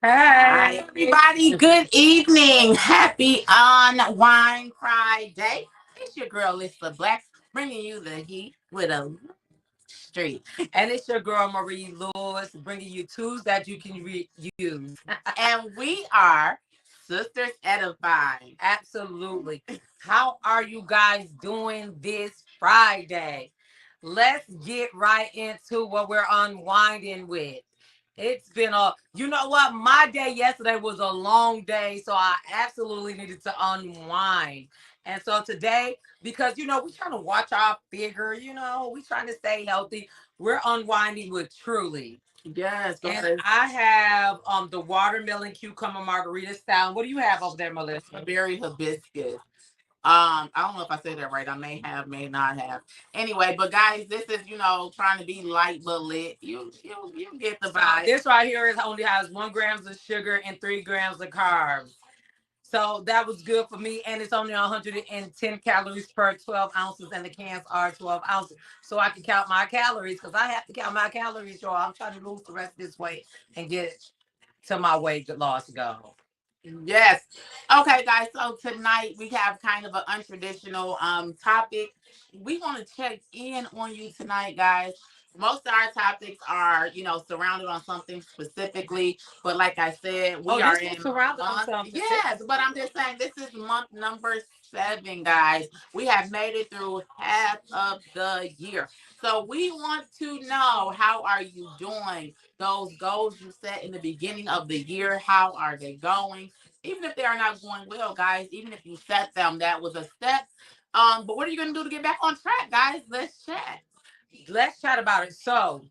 Hi, everybody. Good evening. Happy Unwind Friday. It's your girl, Lisa Black, bringing you the heat with a street. And it's your girl Marie Lewis bringing you tools that you can use. And we are Sisters Edifying. Absolutely. How are you guys doing this Friday? Let's get right into what we're unwinding with. It's been you know what? My day yesterday was a long day, so I absolutely needed to unwind. And so today, because, we're trying to watch our figure, we're trying to stay healthy, we're unwinding with Truly. Yes, And because I have the watermelon cucumber margarita style. What do you have over there, Melissa? berry hibiscus. I don't know if I said that right. I may have, may not have. Anyway, but guys, this is trying to be light but lit. You get the vibe. This right here is only has 1 grams of sugar and 3 grams of carbs. So that was good for me. And it's only 110 calories per 12 ounces. And the cans are 12 ounces. So I can count my calories because I have to count my calories, y'all. I'm trying to lose the rest of this weight and get to my weight loss goal. Yes. Okay, guys. So tonight we have kind of an untraditional topic. We want to check in on you tonight, guys. Most of our topics are, surrounded on something specifically. But like I said, we are This in is surrounded on month. something. Yes, but I'm just saying this is month number 7, guys. We have made it through half of the year. So we want to know, how are you doing? Those goals you set in the beginning of the year, how are they going? Even if they are not going well, guys, even if you set them, that was a step. But what are you gonna do to get back on track, guys? Let's chat. Let's chat about it. So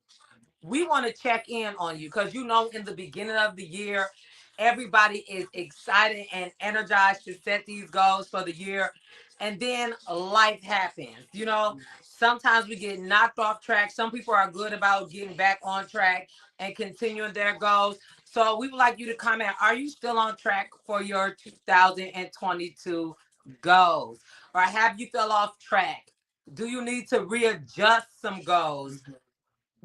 we want to check in on you because in the beginning of the year, everybody is excited and energized to set these goals for the year. And then life happens. Sometimes we get knocked off track. Some people are good about getting back on track and continuing their goals. So we would like you to comment, are you still on track for your 2022 goals? Or have you fell off track? Do you need to readjust some goals?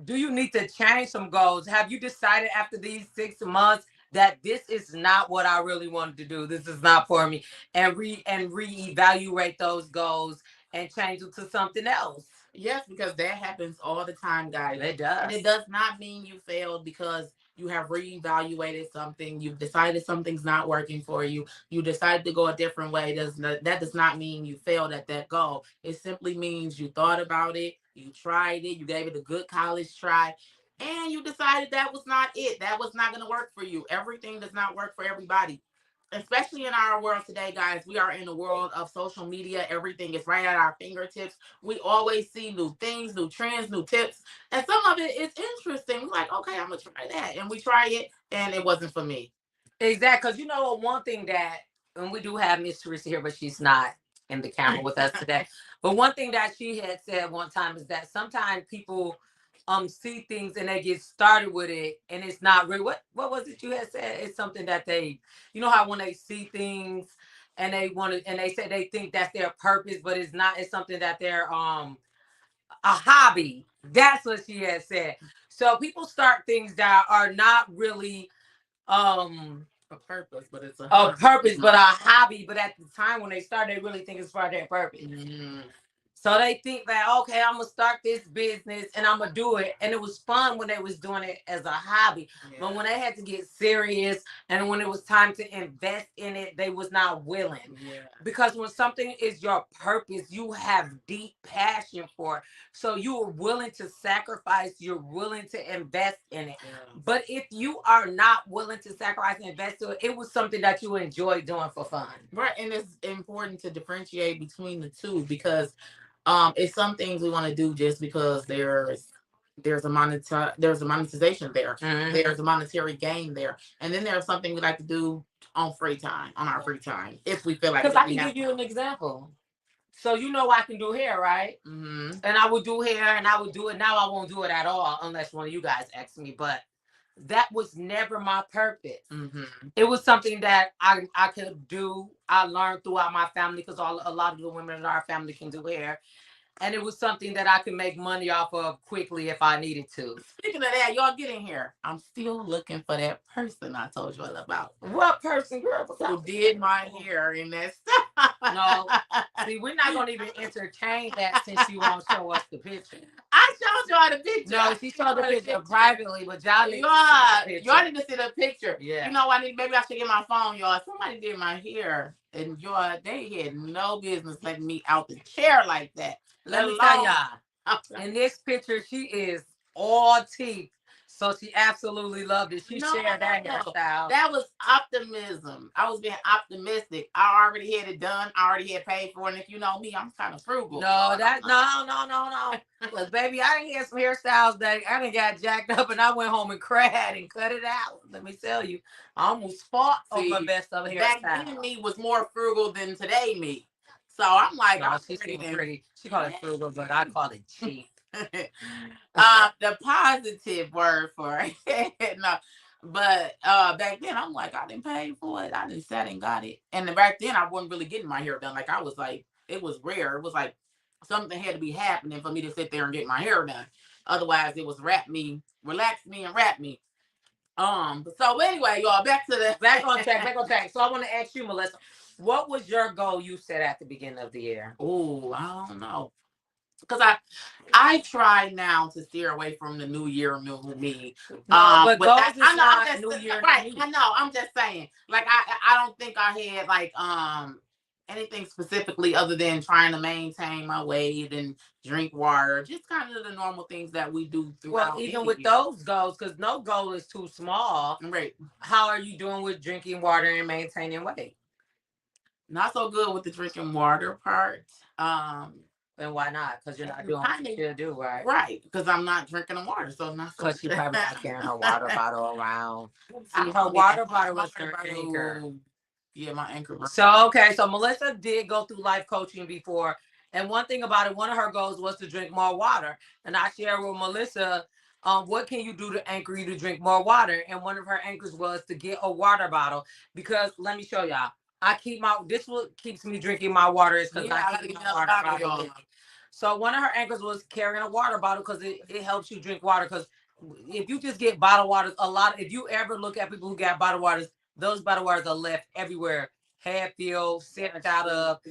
Do you need to change some goals? Have you decided after these 6 months that this is not what I really wanted to do? This is not for me. And reevaluate those goals and change it to something else. Yes, because that happens all the time, guys. It does. And it does not mean you failed because you have reevaluated something. You've decided something's not working for you. You decided to go a different way. That does not mean you failed at that goal. It simply means you thought about it, you tried it, you gave it a good college try, and you decided that was not it. That was not going to work for you. Everything does not work for everybody, especially in our world today, guys. We are in a world of social media. Everything is right at our fingertips. We always see new things, new trends, new tips, and some of it is interesting. We're like, okay, I'm gonna try that, and we try it, and it wasn't for me. Exactly. Because one thing that, and we do have Miss Teresa here, but she's not in the camera with us today. But one thing that she had said one time is that sometimes people see things and they get started with it and it's not really what was it you had said? It's something that they, how when they see things and they want to, and they say they think that's their purpose, but it's not. It's something that they're a hobby. That's what she had said. So people start things that are not really A purpose, but it's a purpose, but a hobby. But at the time when they start, they really think it's for their purpose. Mm-hmm. So they think that, okay, I'm gonna start this business and I'm gonna do it. And it was fun when they was doing it as a hobby. Yeah. But when they had to get serious and when it was time to invest in it, they was not willing. Yeah. Because when something is your purpose, you have deep passion for it. So you are willing to sacrifice, you're willing to invest in it. Yeah. But if you are not willing to sacrifice and invest in it, it was something that you enjoy doing for fun. Right. And it's important to differentiate between the two because it's some things we want to do just because there's a monetization there. Mm-hmm. There's a monetary gain there. And then there's something we like to do on our free time, if we feel like. Because I can give you an example. So I can do hair, right? Mm-hmm. And I would do hair and I would do it. Now I won't do it at all unless one of you guys ask me. But that was never my purpose. Mm-hmm. It was something that I could do. I learned throughout my family because a lot of the women in our family can do hair. and it was something that I could make money off of quickly if I needed to. Speaking of that, y'all get in here. I'm still looking for that person I told you all about. What person, girl? Who did my hair in that stuff? No. See, we're not gonna even entertain that since you won't show us the picture. I showed y'all the picture. No, she showed the picture privately, but y'all need to see the picture. Y'all need to see the picture. Yeah. You know what? Maybe I should get my phone, y'all. Somebody did my hair, and y'all, they had no business letting me out the chair like that. Let me tell y'all. In this picture, she is all teeth. So she absolutely loved it. She shared that hairstyle. That was optimism. I was being optimistic. I already had it done. I already had paid for it. And if you know me, I'm kind of frugal. No. Look, baby, I didn't get some hairstyles that I didn't got jacked up, and I went home and cried and cut it out. Let me tell you, I almost fought over best of hairstyle. Back then, me was more frugal than today me. So I'm like, no, she's pretty. She called it frugal, but I call it cheap. The positive word for it. No, but back then I'm like, I didn't pay for it. I just sat and got it. And back then I wasn't really getting my hair done. Like I was like, it was rare. It was like something had to be happening for me to sit there and get my hair done. Otherwise, it was wrap me, relax me, and wrap me. So anyway, y'all, back to the back on track. So I want to ask you, Melissa, what was your goal you set at the beginning of the year? Oh, I don't know. Because I try now to steer away from the new year, new me. But goals I know, not I'm just, new year, right. I know. I'm just saying. Like I don't think I had like anything specifically other than trying to maintain my weight and drink water, just kind of the normal things that we do throughout. Well, even with those goals, because no goal is too small. Right. How are you doing with drinking water and maintaining weight? Not so good with the drinking water part. And why not? Because you're not doing what you should do, right? Right. Because I'm not drinking the water, so not so. Because she probably not carrying her water bottle around. See, her water bottle was her anchor. Yeah, my anchor. So okay, so Melissa did go through life coaching before, and one thing about it, one of her goals was to drink more water. And I shared with Melissa, what can you do to anchor you to drink more water? And one of her anchors was to get a water bottle, because let me show y'all. I keep this what keeps me drinking my water is because I keep my water bottle. So one of her anchors was carrying a water bottle because it helps you drink water. Because if you just get bottled waters, if you ever look at people who got bottled waters, those bottled waters are left everywhere, half filled, sent out of.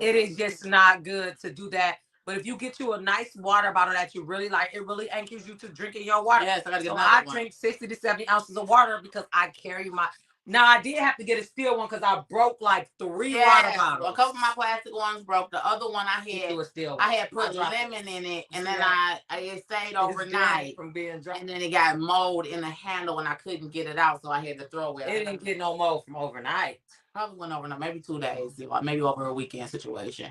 It is just not good to do that. But if you get you a nice water bottle that you really like, it really anchors you to drinking your water. Yes, I drink 60 to 70 ounces of water because I carry my. Now I did have to get a steel one because I broke like 3 water bottles. A couple of my plastic ones broke. The other one I had put lemon in it, and then it stayed overnight from being dry. And then it got mold in the handle, and I couldn't get it out, so I had to throw it. It didn't get no mold from overnight. Probably went overnight, maybe 2 days, maybe over a weekend situation.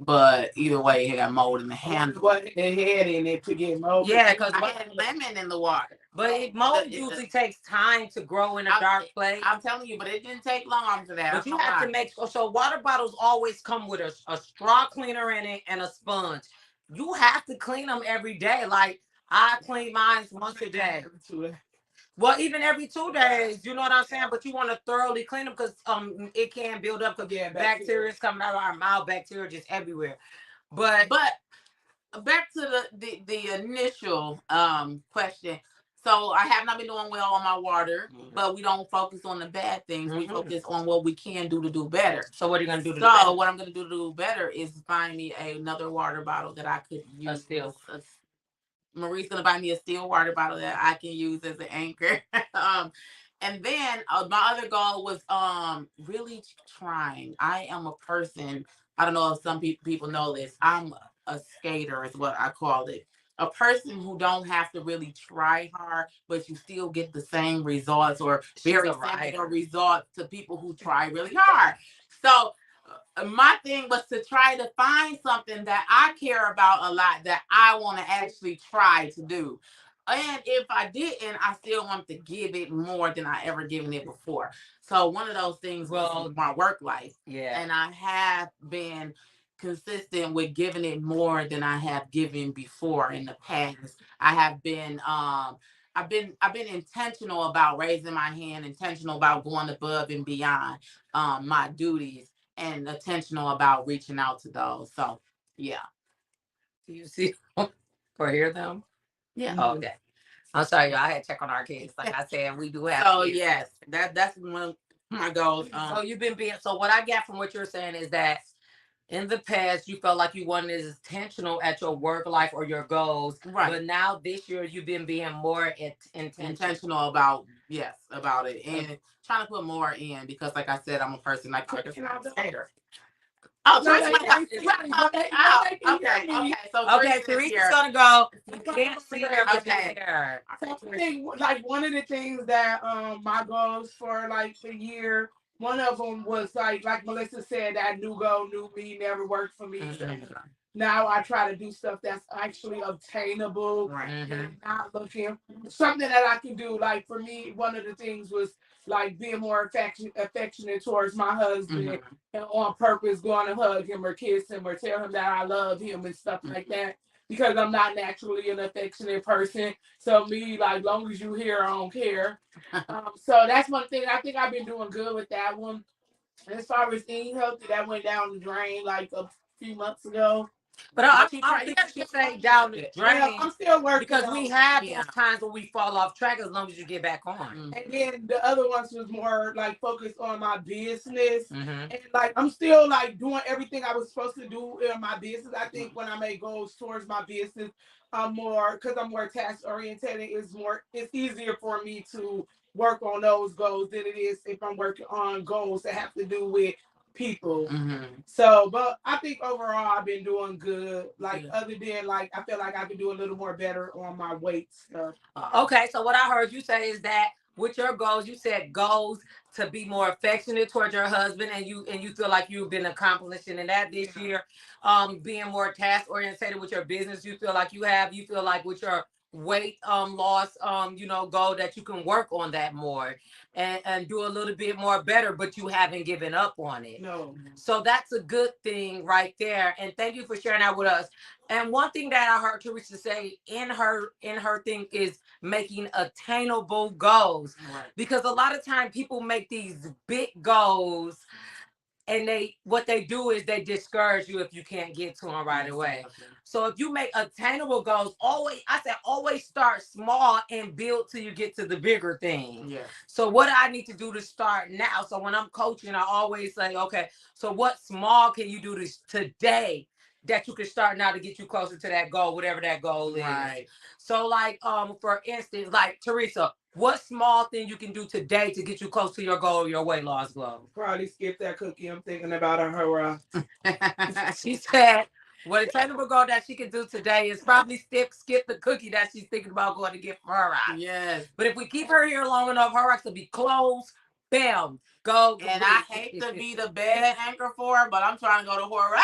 But either way, it got mold in the handle. What it had in it to get mold? Yeah, because I had lemon in the water. But mold usually takes time to grow in a dark place. I'm telling you, but it didn't take long for that. But you have to make so water bottles always come with a straw cleaner in it and a sponge. You have to clean them every day. Like I clean mine once a day. Well, even every 2 days, you know what I'm saying? But you want to thoroughly clean them because it can build up because bacteria is coming out of our mouth, bacteria just everywhere. But back to the initial question. So I have not been doing well on my water, but we don't focus on the bad things. We focus on what we can do to do better. So what are you gonna do? What I'm gonna do to do better is find me another water bottle that I could use. Marie's gonna buy me a steel water bottle that I can use as an anchor. And then my other goal was really trying. I am a person. I don't know if some people know this. I'm a skater, is what I call it. A person who don't have to really try hard, but you still get the same results or very similar results to people who try really hard. So my thing was to try to find something that I care about a lot that I want to actually try to do. And if I didn't, I still want to give it more than I ever given it before. So one of those things was my work life. Yeah. And I have been consistent with giving it more than I have given before in the past. I've been intentional about raising my hand, intentional about going above and beyond my duties, and intentional about reaching out to those. So yeah. Do you see or hear them? Yeah. Oh, okay. I'm sorry, y'all. I had to check on our kids. Like I said, we do have So kids. yes, that's one of my goals. So you've been being. So what I get from what you're saying is that in the past you felt like you weren't as intentional at your work life or your goals, right. but now this year you've been being more Intentional about about it and trying to put more in because, like I said, I'm a person like skater. Oh, No, Teresa, okay. So okay, Teresa's gonna go. You can't see everything Okay. here. So I think like one of the things that my goals for like the year, one of them was like Melissa said, that new goal, new me, never worked for me. So now I try to do stuff that's actually obtainable, Right. and not looking something that I can do. Like for me, one of the things was like being more affectionate towards my husband, and on purpose going to hug him or kiss him or tell him that I love him and stuff like that. Because I'm not naturally an affectionate person, so me, like, long as you here, I don't care. So that's one thing. I think I've been doing good with that one. As far as eating healthy, that went down the drain like a few months ago. But I think you should say down the drain. Yeah, I'm still working because we on have those times when we fall off track as long as you get back on. And then the other ones was more like focused on my business. Mhm. And like I'm still like doing everything I was supposed to do in my business. I think when I make goals towards my business, I'm more because I'm more task oriented. It's easier for me to work on those goals than it is if I'm working on goals that have to do with people. So, but I think overall I've been doing good. Like other than like I feel like I could do a little more better on my weight stuff. Okay, so what I heard you say is that with your goals, you said goals to be more affectionate towards your husband, and you feel like you've been accomplishing in that this year. Being more task oriented with your business, you feel like you feel like with your weight loss goal that you can work on that more and do a little bit more better, but you haven't given up on it. No. So that's a good thing right there. And thank you for sharing that with us. And one thing that I heard Teresa say in her thing is making attainable goals. Right. Because a lot of time people make these big goals and what they do is they discourage you if you can't get to them right away. So if you make attainable goals, always start small and build till you get to the bigger thing. Yeah. So what I need to do to start now? So when I'm coaching, I always say, okay, so what small can you do today that you can start now to get you closer to that goal, whatever that goal is. Right. So like for instance, like Teresa, what small thing you can do today to get you close to your goal, your weight loss goal? Probably skip that cookie. I'm thinking about her. She said what a attainable goal that she can do today is probably skip the cookie that she's thinking about going to get for her eyes. Yes. But if we keep her here long enough, her eyes will be closed. Bam. Go. And I hate to be the bed anchor for her, but I'm trying to go to horror.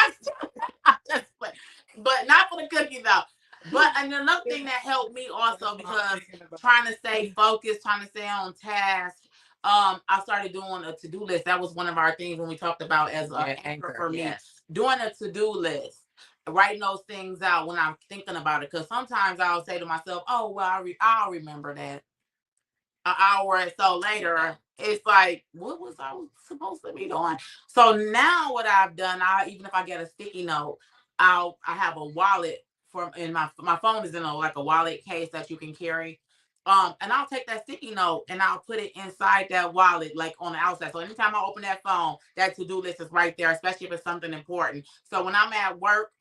But not for the cookie though. But another thing that helped me also because trying to stay focused, trying to stay on task. I started doing a to-do list. That was one of our things when we talked about as an anchor for me. Yes. Doing a to-do list, writing those things out when I'm thinking about it. Because sometimes I'll say to myself, "Oh, well, I'll remember that." An hour or so later, it's like, what was I supposed to be doing? So now what I've done, even if I get a sticky note, I have a wallet in my phone is in like a wallet case that you can carry. And I'll take that sticky note and I'll put it inside that wallet, like on the outside. So anytime I open that phone, that to-do list is right there, especially if it's something important. So when I'm at work,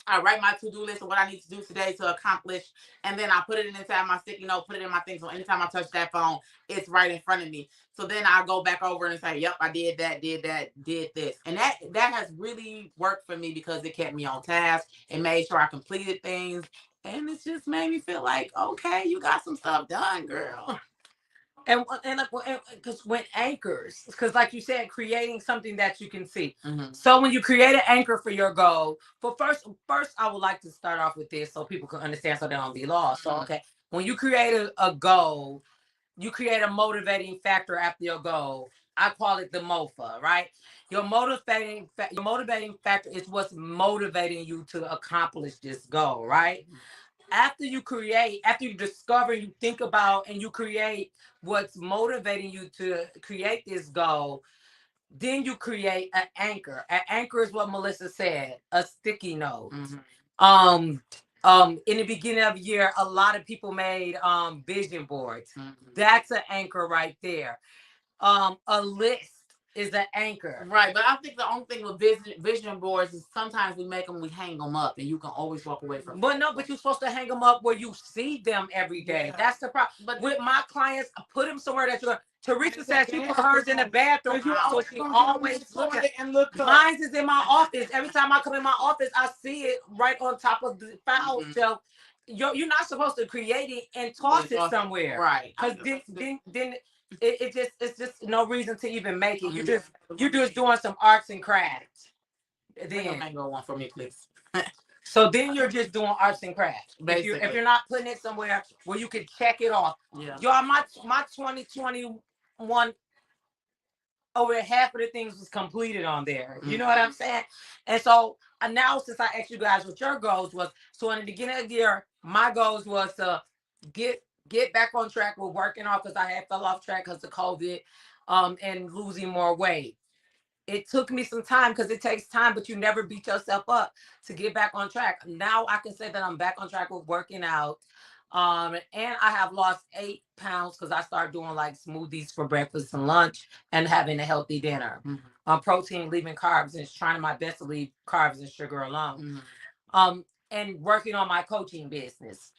I write my to-do list of what I need to do today to accomplish, and then I put it inside my sticky note, put it in my thing. So anytime I touch that phone, it's right in front of me. So then I go back over and say, "Yep, I did that, did this," and that has really worked for me because it kept me on task. It made sure I completed things, and it's just made me feel like, okay, you got some stuff done, girl. And like because when anchors, because like you said, creating something that you can see. So when you create an anchor for your goal, first I would like to start off with this so people can understand so they don't be lost. So okay, when you create a goal, you create a motivating factor after your goal. I call it the MOFA, right? Your motivating factor is what's motivating you to accomplish this goal, right? After you discover, you think about, and you create what's motivating you to create this goal, then you create an anchor. An anchor is what Melissa said, a sticky note. Um, in the beginning of the year, a lot of people made vision boards. That's an anchor right there. A list is an anchor. Right, but I think the only thing with vision boards is sometimes we make them, we hang them up, and you can always walk away from. But no, but you're supposed to hang them up where you see them every day. Yeah. That's the problem. But with my clients, I put them somewhere that you're. Teresa said she put hers in the bathroom, so she always look at it and look. Mine is in my office. Every time I come in my office, I see it right on top of the file shelf. You're not supposed to create it and toss it somewhere, right? Because then it's just no reason to even make it. You're just doing some arts and crafts. Then go one for me, please. So then you're just doing arts and crafts. If you're not putting it somewhere where you can check it off. Yeah. Y'all, my 2021, over half of the things was completed on there. You know what I'm saying? And so now, since I asked you guys what your goals was, so in the beginning of the year, my goals was to get back on track with working off, because I had fell off track because of COVID, and losing more weight. It took me some time, because it takes time, but you never beat yourself up to get back on track. Now I can say that I'm back on track with working out. And I have lost 8 pounds because I started doing like smoothies for breakfast and lunch and having a healthy dinner. Protein, leaving carbs, and trying my best to leave carbs and sugar alone. And working on my coaching business,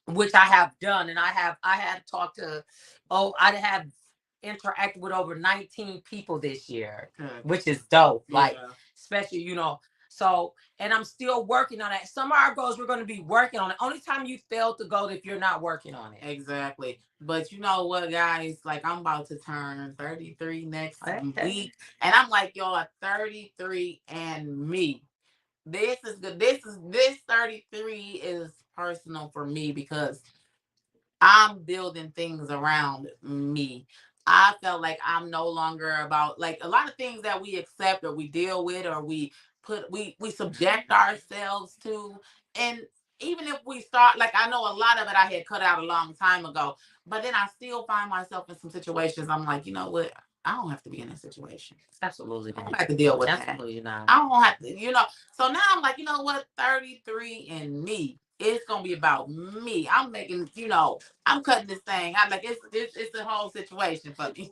which I have done. And I had talked to, I have interacted with over 19 people this year, which is dope. Yeah. Like, especially, so, and I'm still working on that. Some of our goals we're going to be working on it. Only time you fail to go if you're not working on it. Exactly. But you know what, guys? Like, I'm about to turn 33 next week. And I'm like, y'all, 33 and me. This is good. This 33 is personal for me because I'm building things around me. I felt like I'm no longer about, like, a lot of things that we accept or we deal with or we subject ourselves to. And even if we start, like, I know a lot of it I had cut out a long time ago, but then I still find myself in some situations. I'm like, you know what? I don't have to be in this situation. Absolutely. I don't have to deal with that. Absolutely not. I don't have to. So now I'm like, you know what? 33 and me. It's gonna be about me. I'm making, I'm cutting this thing. I'm like, it's a whole situation for me.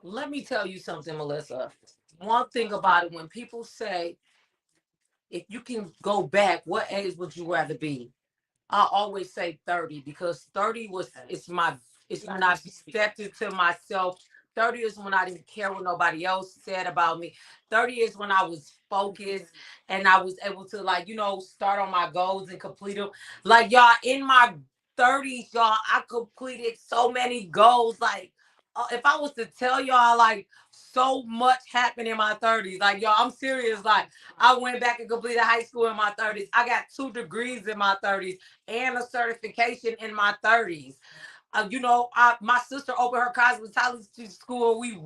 Let me tell you something, Melissa. One thing about it, when people say, if you can go back, what age would you rather be? I always say 30, because 30 it's when I stepped into myself. 30 is when I didn't care what nobody else said about me. 30 is when I was focused and I was able to, like, start on my goals and complete them. Like, y'all, in my 30s, y'all, I completed so many goals. Like, if I was to tell y'all, like, so much happened in my 30s. Like, y'all, I'm serious. Like, I went back and completed high school in my 30s. I got 2 degrees in my 30s and a certification in my 30s. My sister opened her cosmetology school. We've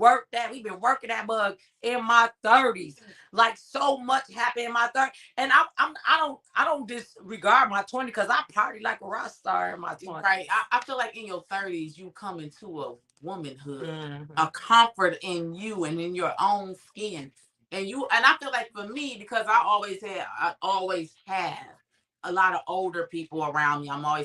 been working that bug in my 30s. Like, so much happened in my 30s. And I don't disregard my 20s, because I party like a rock star in my 20s. Right. I feel like in your 30s, you come into a womanhood, a comfort in you and in your own skin. And I feel like for me, because I always have a lot of older people around me. All my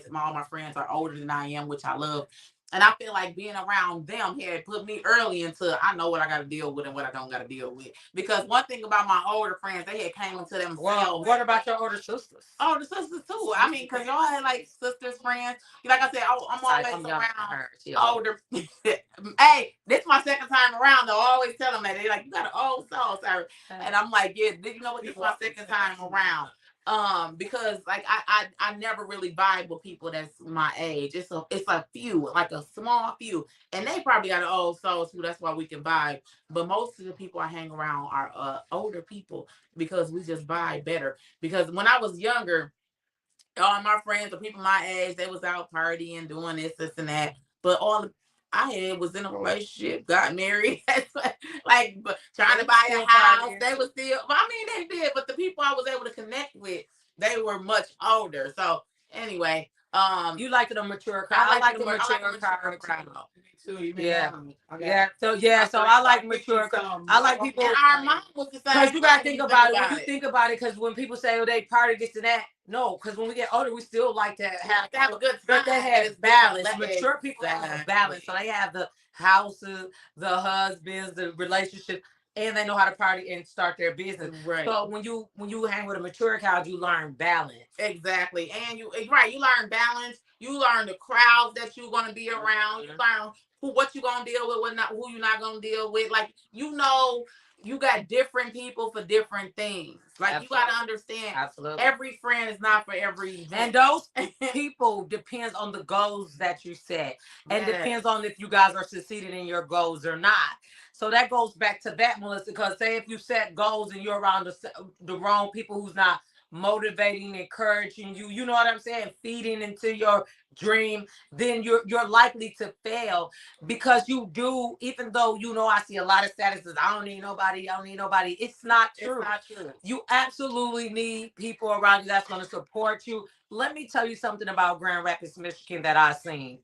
friends are older than I am, which I love. And I feel like being around them had put me early into, I know what I got to deal with and what I don't got to deal with. Because one thing about my older friends, they had came into themselves. Well, what about your older sisters? Older sisters too. I mean, because y'all had like sisters, friends. Like I said, I'm always around older. Hey, this is my second time around though. I always tell them that. They're like, you got an old soul, sir. And I'm like, yeah, you know what? This is my second time around. Because like I never really vibe with people that's my age. It's a few, like a small few, and they probably got an old soul too. That's why we can vibe. But most of the people I hang around are older people, because we just vibe better. Because when I was younger, all my friends or people my age, they was out partying, doing this and that. But all I had was in a relationship, got married, but trying to buy a house. They was still, I mean, they did, but the people I was able to connect with, they were much older. So anyway, You like the mature crowd. I I like like the the mature crowd. crowd. Me too. Even Yeah. now, Yeah. So I like mature crowd. I like people. And our mom was the same. Because you gotta way think when about it. When you think about it, because when people say, "Oh, they party this and that," no, because when we get older, we still like to have a good time. but they and have it's balance. different. Mature people have Exactly. balance, so they have the houses, the husbands, the relationships, and they know how to party and start their business. Right. So when you hang with a mature crowd, you learn balance. Exactly. And you learn balance. You learn the crowds that you're gonna be around. You learn what you're gonna deal with, what not who you're not gonna deal with. Like, you got different people for different things. Like, absolutely. You gotta understand, absolutely, every friend is not for every event. And those people depends on the goals that you set, and yes, depends on if you guys are succeeding in your goals or not. So that goes back to that, Melissa, because say if you set goals and you're around the wrong people who's not motivating, encouraging you, you know what I'm saying, feeding into your dream, then you're likely to fail, because you do, even though I see a lot of statuses, I don't need nobody, it's not true. It's not true. You absolutely need people around you that's going to support you. Let me tell you something about Grand Rapids, Michigan that I've seen.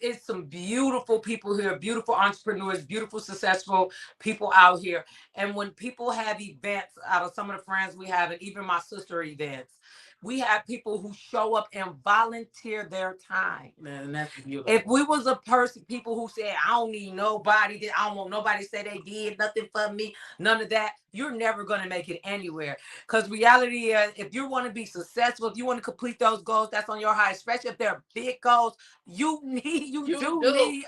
It's some beautiful people here, beautiful entrepreneurs, beautiful, successful people out here. And when people have events, out of some of the friends we have, and even my sister events, we have people who show up and volunteer their time. Man, that's beautiful. If we was a person, people who said, I don't need nobody, I don't want nobody to say they did nothing for me, none of that, you're never going to make it anywhere. Because reality is, if you want to be successful, if you want to complete those goals that's on your heart, especially if they're big goals, you do need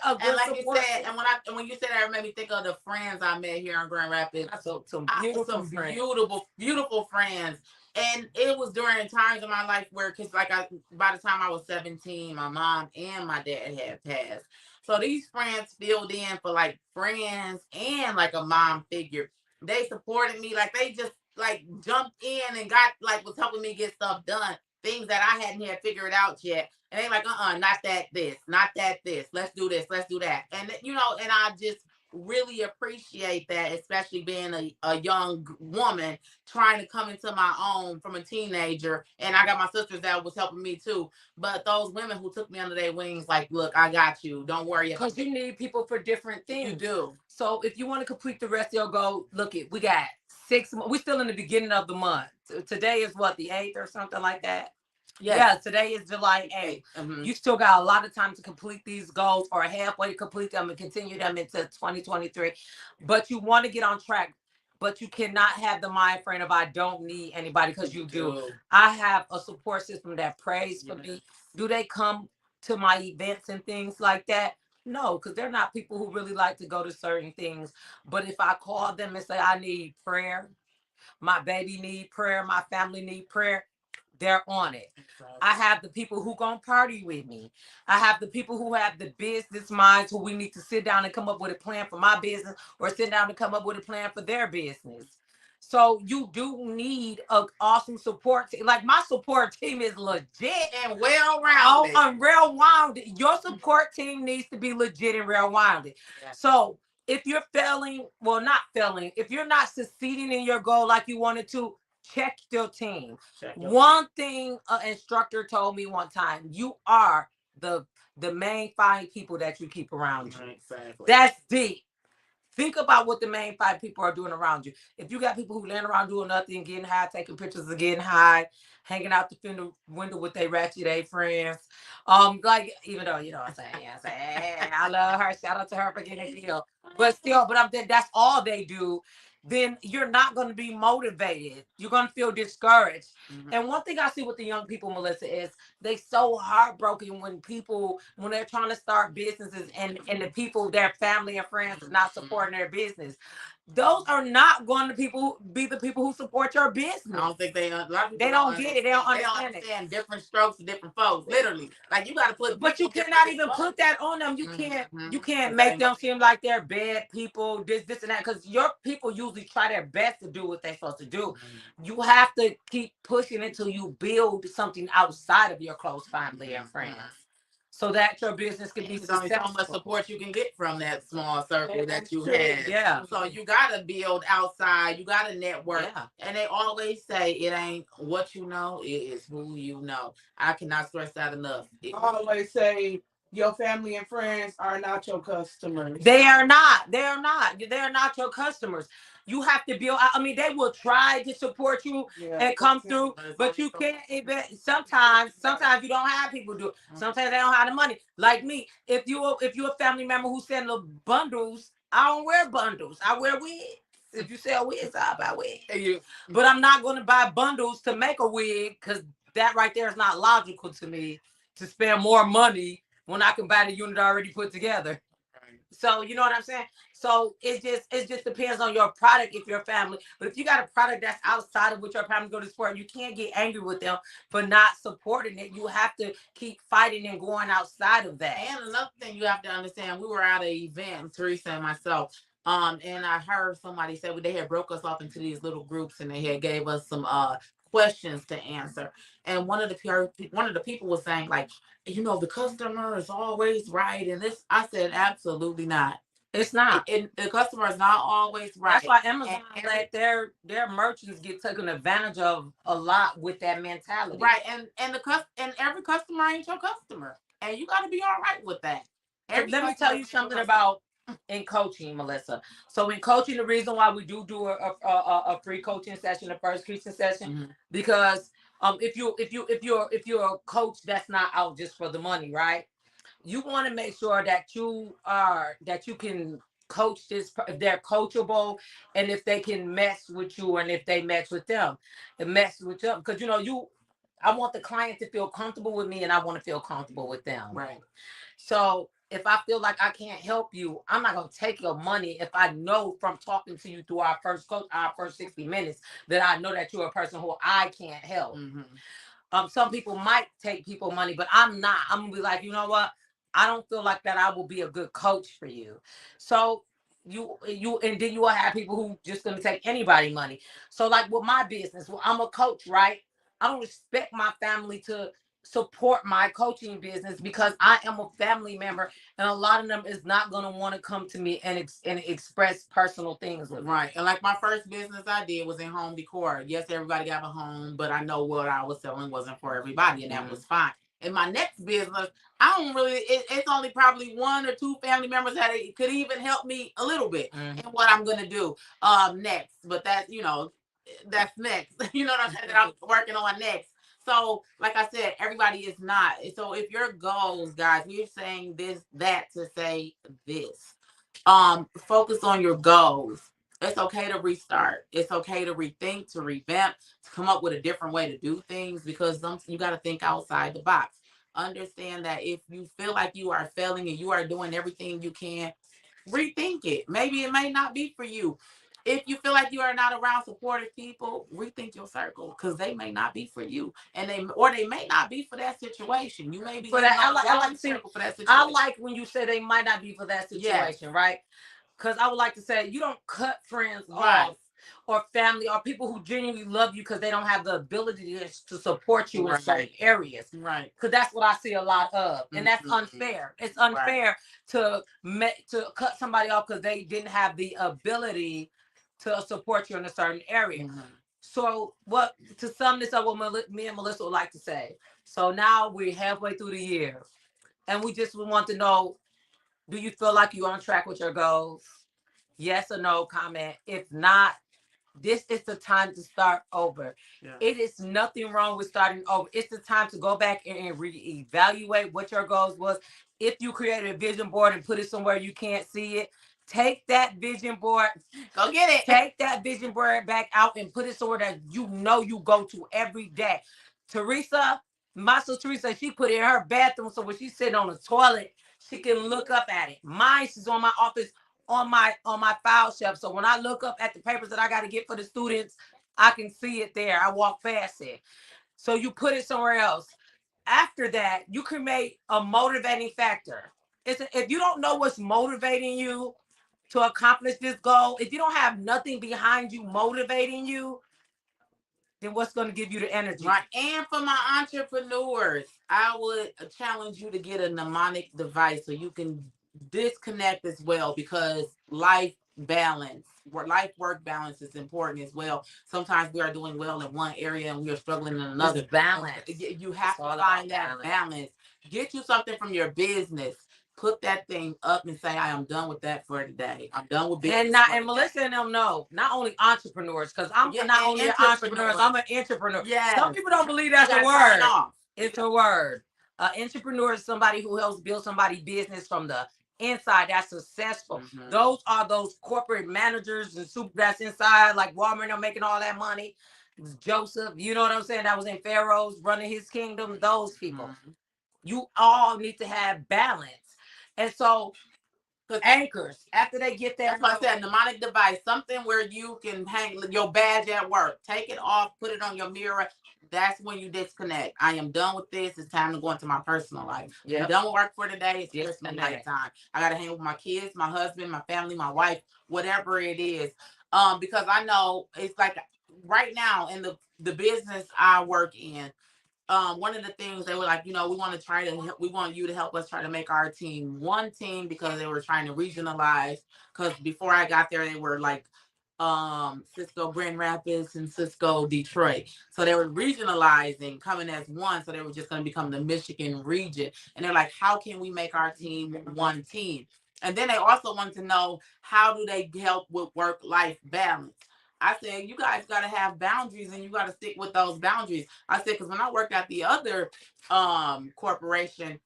a good, and like support. You said, and when you said that, it made me think of the friends I met here in Grand Rapids. Some beautiful friends. And it was during times in my life where, because by the time I was 17, my mom and my dad had passed. So these friends filled in for like friends and like a mom figure. They supported me, like they just like jumped in and got like was helping me get stuff done, things that I hadn't had figured out yet. And they like, not that this, not that this. Let's do this, let's do that. And and I just really appreciate that, especially being a young woman trying to come into my own from a teenager. And I got my sisters that was helping me too. But those women who took me under their wings, like, look, I got you. Don't worry. Because you need people for different things. You do. So if you want to complete the rest of your goal, we got 6 months. We're still in the beginning of the month. Today is what, the 8th or something like that? Yes. Yeah, today is July 8th. Mm-hmm. You still got a lot of time to complete these goals, or halfway to complete them and continue them into 2023. But you want to get on track. But you cannot have the mind frame of I don't need anybody, because you do. I have a support system that prays for me. Do they come to my events and things like that? No, because they're not people who really like to go to certain things. But if I call them and say I need prayer, my baby need prayer, my family need prayer, they're on it. Exactly. I have the people who gonna party with me. I have the people who have the business minds, who we need to sit down and come up with a plan for my business, or sit down and come up with a plan for their business. So you do need an awesome support team. Like, my support team is legit and well-rounded. I'm well-rounded. Your support team needs to be legit and well-rounded. Yeah. So if you're if you're not succeeding in your goal like you wanted to, check your team. One thing an instructor told me one time: you are the main 5 people that you keep around you. Exactly. That's deep. Think about what the main 5 people are doing around you. If you got people who laying around doing nothing, getting high, taking pictures of getting high, hanging out the window with their ratchet A friends, like, even though I'm saying, hey, I love her. Shout out to her for getting a deal. But still, that's all they do. Then you're not going to be motivated. You're going to feel discouraged. Mm-hmm. And one thing I see with the young people, Melissa, is they so heartbroken when they're trying to start businesses, and the people, their family and friends, is not supporting their business. Those are not going to be the people who support your business. I don't think they don't get it. They don't understand it. Different strokes for different folks. Literally, like, you got to put. But you cannot even put that on them. You can't. Mm-hmm. You can't make them seem like they're bad people. This and that. Because your people usually try their best to do what they're supposed to do. Mm-hmm. You have to keep pushing until you build something outside of your close family and friends. so that your business can be There's only so much successful. support you can get from that small circle that you True. have. Yeah. So you gotta build outside. You gotta network. Yeah. And they always say it ain't what you know, it is who you know. I cannot stress that enough. I always say your family and friends are not your customers. They are not. They are not. They are not your customers. You have to build. I mean, they will try to support you Yeah. and come through, but you can't even. Sometimes you don't have people do it. Sometimes they don't have the money. Like me, if you're a family member who send the bundles, I don't wear bundles. I wear wigs. If you sell wigs, I buy wigs. But I'm not going to buy bundles to make a wig because that right there is not logical to me to spend more money when I can buy the unit already put together. So you know what I'm saying? So it just depends on your product if you're a family. But if you got a product that's outside of what your family go to support, you can't get angry with them for not supporting it. You have to keep fighting and going outside of that. And another thing you have to understand, we were at an event, Teresa and myself. And I heard somebody say they had broke us off into these little groups and they had gave us some questions to answer. And one of the people was saying, like, the customer is always right. And this I said, absolutely not. It's not. The customer is not always right. That's why Amazon let their merchants get taken advantage of a lot with that mentality. Right. And every customer ain't your customer. And you gotta be all right with that. Let me tell you something about in coaching, Melissa. So in coaching, the reason why we do a free coaching session, the first coaching session, because if you're a coach that's not out just for the money, right? You want to make sure that you can coach this, if they're coachable, and if they can mess with you, and if they mess with them, and mess with them, because I want the client to feel comfortable with me, and I want to feel comfortable with them. Right. So if I feel like I can't help you, I'm not going to take your money if I know from talking to you through our first 60 minutes that I know that you're a person who I can't help. Some people might take people money, but I'm not. I'm going to be like, you know what? I don't feel like that I will be a good coach for you. So and then you will have people who just going to take anybody money. So like with my business, I'm a coach, right? I don't expect my family to support my coaching business because I am a family member, and a lot of them is not going to want to come to me and express personal things with me. Right. And like my first business I did was in home decor. Yes, everybody got a home, but I know what I was selling wasn't for everybody, and that was fine. In my next business, I don't really, it's only probably one or two family members that could even help me a little bit in what I'm going to do next. But that's next. You know what I'm saying? That I'm working on next. So, like I said, everybody is not. So, if your goals, guys, we're saying that to say this. Focus on your goals. It's okay to restart. It's okay to rethink, to revamp, to come up with a different way to do things because you got to think outside the box. Understand that if you feel like you are failing and you are doing everything you can, rethink it. Maybe it may not be for you. If you feel like you are not around supportive people, rethink your circle because they may not be for you, and they may not be for that situation. You may be for that. I like when you say they might not be for that situation, right? Because I would like to say you don't cut friends off or family or people who genuinely love you because they don't have the ability to support you in certain areas. Right. Because that's what I see a lot of. And that's unfair. It's unfair to cut somebody off because they didn't have the ability to support you in a certain area. So to sum this up, what me and Melissa would like to say. So now we're halfway through the year, and we just want to know, do you feel like you're on track with your goals? Yes or no comment. If not, this is the time to start over. Yeah. It is nothing wrong with starting over. It's the time to go back and reevaluate what your goals was. If you created a vision board and put it somewhere you can't see it, take that vision board, go get it. Take that vision board back out and put it somewhere that you go to every day. Teresa, my sister Teresa, she put it in her bathroom so when she's sitting on the toilet, she can look up at it. Mine, she's on my office on my file shelf. So when I look up at the papers that I got to get for the students, I can see it there. I walk past it. So you put it somewhere else. After that, you create a motivating factor. If you don't know what's motivating you to accomplish this goal, if you don't have nothing behind you motivating you, then what's going to give you the energy? Right. And for my entrepreneurs, I would challenge you to get a mnemonic device so you can disconnect as well, because life work balance is important as well. Sometimes we are doing well in one area and we are struggling in another. It's balance. You have to find that balance. Get you something from your business. Put that thing up and say, I am done with that for today. I'm done with business. And Melissa and them know, not only entrepreneurs, because I'm not only an entrepreneur, I'm an entrepreneur. Yes. Some people don't believe that's a word. It's a word. Entrepreneur is somebody who helps build somebody's business from the inside that's successful. Mm-hmm. Those are those corporate managers and super that's inside, like Walmart, are making all that money. Joseph, you know what I'm saying? That was in Pharaoh's running his kingdom. Those people. Mm-hmm. You all need to have balance. And so anchors, after they get that, that's what I said, mnemonic device, something where you can hang your badge at work, take it off, put it on your mirror. That's when you disconnect. I am done with this. It's time to go into my personal life. Yep. I'm done with work for today. It's Christmas night time. I gotta hang with my kids, my husband, my family, my wife, whatever it is. Because I know it's like right now in the business I work in, one of the things they were like, we want to try to we want you to help us try to make our team one team, because they were trying to regionalize. Because before I got there, they were like Cisco Grand Rapids and Cisco Detroit, so they were regionalizing, coming as one, so they were just going to become the Michigan region. And they're like, how can we make our team one team? And then they also wanted to know, how do they help with work-life balance? I said, you guys got to have boundaries, and you got to stick with those boundaries. I said, because when I worked at the other corporation,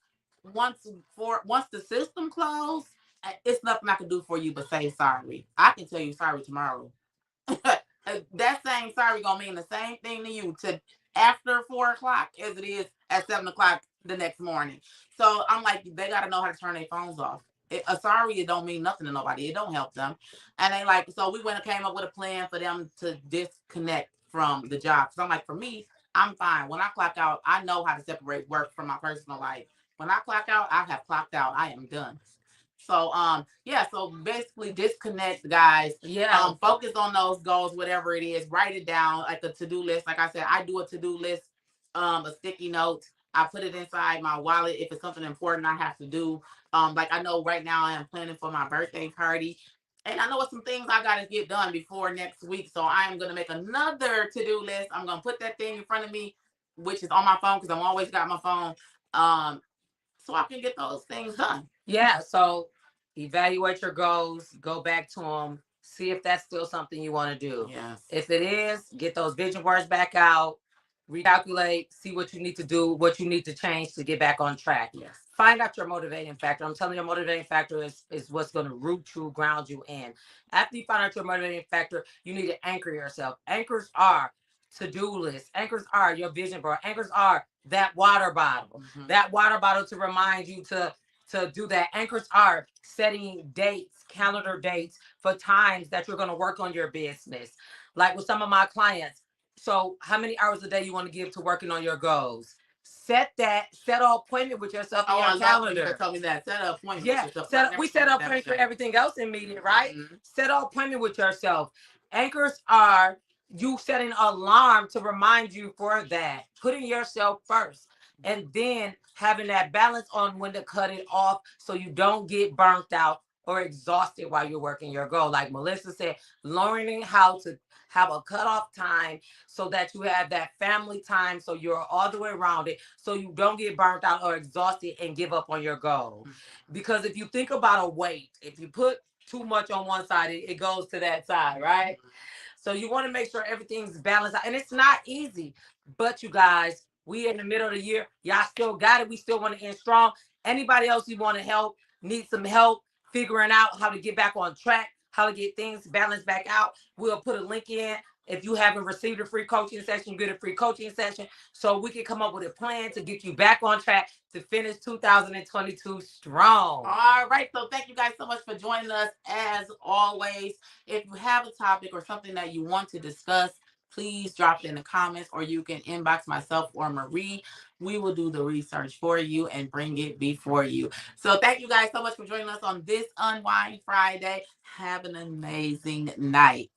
once the system closed, it's nothing I can do for you but say sorry. I can tell you sorry tomorrow. That same sorry gonna mean the same thing to you to after 4 o'clock as it is at 7 o'clock the next morning. So I'm like, they gotta know how to turn their phones off. A sorry, it don't mean nothing to nobody. It don't help them. And they like, so we went and came up with a plan for them to disconnect from the job. So I'm like, for me, I'm fine. When I clock out, I know how to separate work from my personal life. When I clock out, I have clocked out. I am done. So yeah, so basically disconnect, guys. Yeah. Focus on those goals, whatever it is. Write it down like a to-do list. Like I said, I do a to-do list, a sticky note. I put it inside my wallet if it's something important I have to do. Like I know right now I am planning for my birthday party. And I know what some things I gotta get done before next week. So I am gonna make another to-do list. I'm gonna put that thing in front of me, which is on my phone, because I'm always got my phone. So I can get those things done. Yeah. So evaluate your goals, go back to them, see if that's still something you want to do. Yes. If it is, get those vision words back out, recalculate, see what you need to do, what you need to change to get back on track. Yes. Find out your motivating factor. I'm telling you, your motivating factor is what's going to root you, ground you in. After you find out your motivating factor, you need to anchor yourself. Anchors are to-do lists. Anchors are your vision board. Anchors are that water bottle. Mm-hmm. That water bottle to remind you to do that. Anchors are setting dates, calendar dates for times that you're going to work on your business. Like with some of my clients. So how many hours a day you want to give to working on your goals? Set an appointment with yourself in your calendar. You tell me that. Set an appointment with yourself. We set an appointment for everything else in meeting, right? Mm-hmm. Set an appointment with yourself. Anchors are you setting an alarm to remind you for that. Putting yourself first. And then having that balance on when to cut it off so you don't get burnt out or exhausted while you're working your goal. Like Melissa said, learning how to have a cutoff time so that you have that family time, so you're all the way around it, so you don't get burnt out or exhausted and give up on your goal. Because if you think about a weight, if you put too much on one side, it goes to that side, right? So you want to make sure everything's balanced out. And it's not easy, but you guys, we in the middle of the year. Y'all still got it. We still want to end strong. Anybody else you want to help, need some help figuring out how to get back on track, how to get things balanced back out, we'll put a link in. If you haven't received a free coaching session, you get a free coaching session so we can come up with a plan to get you back on track to finish 2022 strong. All right. So thank you guys so much for joining us as always. If you have a topic or something that you want to discuss, please drop it in the comments, or you can inbox myself or Marie. We will do the research for you and bring it before you. So thank you guys so much for joining us on this Unwind Friday. Have an amazing night.